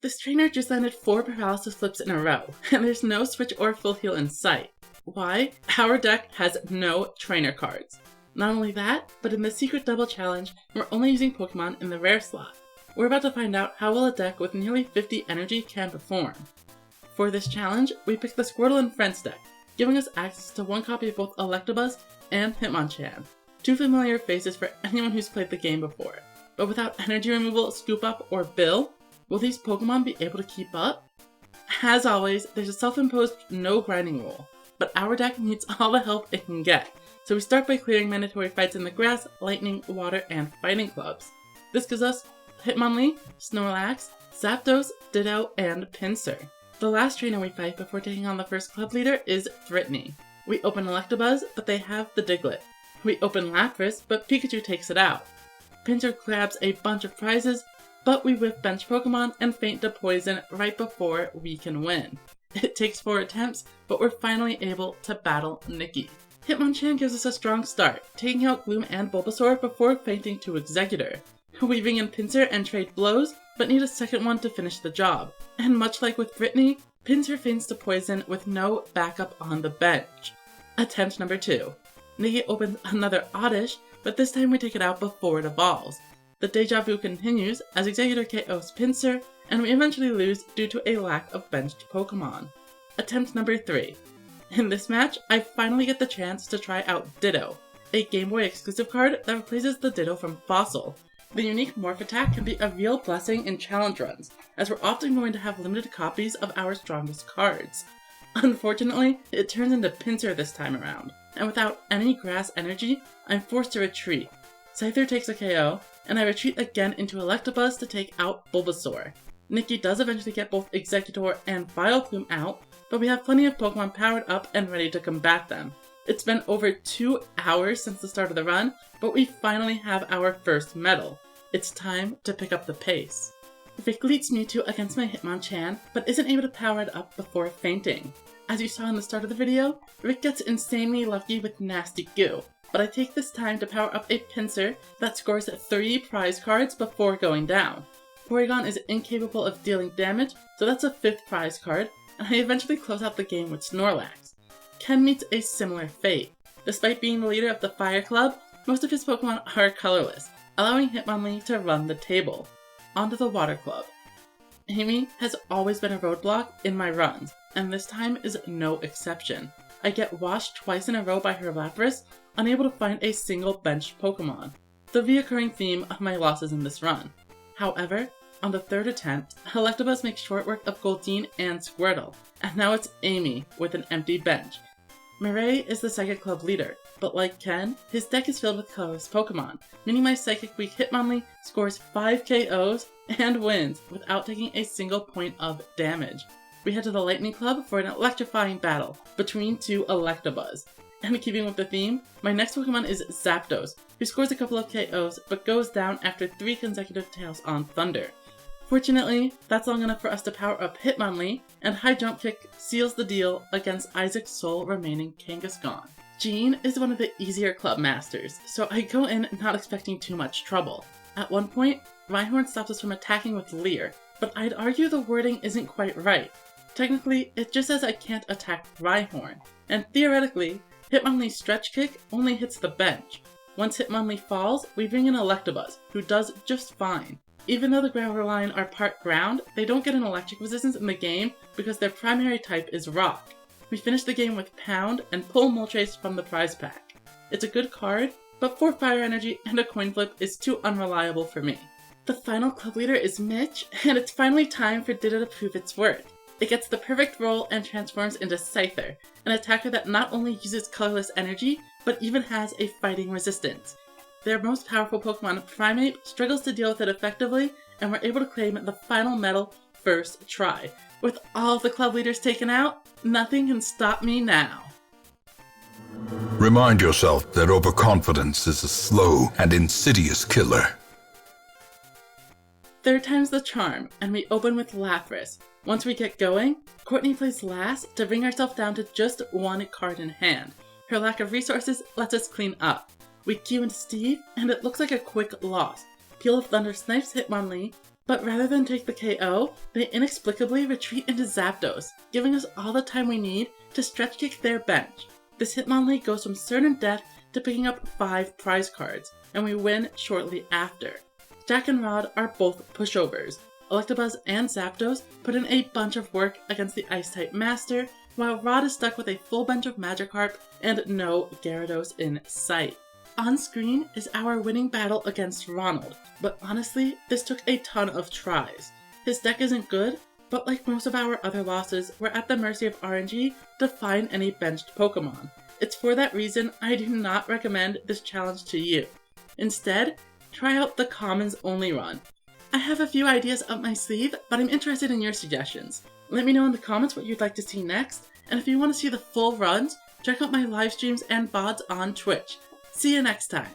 This trainer just landed 4 paralysis flips in a row, and there's no switch or full heal in sight. Why? Our deck has no trainer cards. Not only that, but in the secret double challenge, we're only using Pokemon in the rare slot. We're about to find out how well a deck with nearly 50 energy can perform. For this challenge, we picked the Squirtle and Friends deck, giving us access to 1 copy of both Electabuzz and Hitmonchan. 2 familiar faces for anyone who's played the game before. But without energy removal, Scoop Up, or Bill, will these Pokemon be able to keep up? As always, there's a self-imposed no grinding rule, but our deck needs all the help it can get, so we start by clearing mandatory fights in the grass, lightning, water, and fighting clubs. This gives us Hitmonlee, Snorlax, Zapdos, Ditto, and Pinsir. The last trainer we fight before taking on the first club leader is Brittany. We open Electabuzz, but they have the Diglett. We open Lapras, but Pikachu takes it out. Pinsir grabs a bunch of prizes, but we whip bench Pokemon and faint to poison right before we can win. It takes 4 attempts, but we're finally able to battle Nikki. Hitmonchan gives us a strong start, taking out Gloom and Bulbasaur before fainting to Exeggutor. Weaving in Pinsir and trade blows, but need a second one to finish the job. And much like with Brittany, Pinsir feints to poison with no backup on the bench. Attempt number 2. Nikki opens another Oddish, but this time we take it out before it evolves. The deja vu continues as Exeggutor KOs Pinsir, and we eventually lose due to a lack of benched Pokemon. Attempt number 3. In this match, I finally get the chance to try out Ditto, a Game Boy exclusive card that replaces the Ditto from Fossil. The unique Morph attack can be a real blessing in challenge runs, as we're often going to have limited copies of our strongest cards. Unfortunately, it turns into Pinsir this time around, and without any grass energy, I'm forced to retreat. Scyther takes a KO, and I retreat again into Electabuzz to take out Bulbasaur. Nikki does eventually get both Exeggutor and Vileplume out, but we have plenty of Pokemon powered up and ready to combat them. It's been over 2 hours since the start of the run, but we finally have our first medal. It's time to pick up the pace. Rick leads Mewtwo against my Hitmonchan, but isn't able to power it up before fainting. As you saw in the start of the video, Rick gets insanely lucky with Nasty Goo, but I take this time to power up a Pinsir that scores 3 prize cards before going down. Porygon is incapable of dealing damage, so that's a 5th prize card, and I eventually close out the game with Snorlax. Ken meets a similar fate. Despite being the leader of the Fire Club, most of his Pokemon are colorless, allowing Hitmonlee to run the table. Onto the Water Club. Amy has always been a roadblock in my runs, and this time is no exception. I get washed twice in a row by her Lapras, unable to find a single benched Pokemon, the reoccurring theme of my losses in this run. However, on the 3rd attempt, Electabuzz makes short work of Goldeen and Squirtle, and now it's Amy with an empty bench. Murray is the Psychic Club leader, but like Ken, his deck is filled with colorless Pokemon, meaning my Psychic Weak Hitmonlee scores 5 KOs and wins without taking a single point of damage. We head to the Lightning Club for an electrifying battle between 2 Electabuzz. And keeping with the theme, my next Pokemon is Zapdos, who scores a couple of KOs but goes down after 3 consecutive Tails on Thunder. Fortunately, that's long enough for us to power up Hitmonlee, and High Jump Kick seals the deal against Isaac's sole remaining Kangaskhan. Jean is one of the easier club masters, so I go in not expecting too much trouble. At one point, Rhyhorn stops us from attacking with Leer, but I'd argue the wording isn't quite right. Technically, it just says I can't attack Rhyhorn, and theoretically, Hitmonlee's Stretch Kick only hits the bench. Once Hitmonlee falls, we bring in Electabuzz, who does just fine. Even though the Graveline are part ground, they don't get an electric resistance in the game because their primary type is rock. We finish the game with Pound and pull Moltres from the prize pack. It's a good card, but 4 fire energy and a coin flip is too unreliable for me. The final club leader is Mitch, and it's finally time for Ditto to prove its worth. It gets the perfect roll and transforms into Scyther, an attacker that not only uses colorless energy, but even has a fighting resistance. Their most powerful Pokemon, Primeape, struggles to deal with it effectively, and we're able to claim the final medal first try. With all of the club leaders taken out, nothing can stop me now. Remind yourself that overconfidence is a slow and insidious killer. 3rd time's the charm, and we open with Lapras. Once we get going, Courtney plays last to bring ourselves down to just 1 card in hand. Her lack of resources lets us clean up. We queue into Steve, and it looks like a quick loss. Peal of Thunder snipes Hitmonlee, But rather than take the KO, they inexplicably retreat into Zapdos, giving us all the time we need to stretch kick their bench. This Hitmonlee goes from certain death to picking up 5 prize cards, and we win shortly after. Jack and Rod are both pushovers. Electabuzz and Zapdos put in a bunch of work against the Ice-type Master, while Rod is stuck with a full bench of Magikarp and no Gyarados in sight. On screen is our winning battle against Ronald, but honestly, this took a ton of tries. His deck isn't good, but like most of our other losses, we're at the mercy of RNG to find any benched Pokemon. It's for that reason I do not recommend this challenge to you. Instead, try out the Commons Only run. I have a few ideas up my sleeve, but I'm interested in your suggestions. Let me know in the comments what you'd like to see next, and if you want to see the full runs, check out my live streams and VODs on Twitch. See you next time!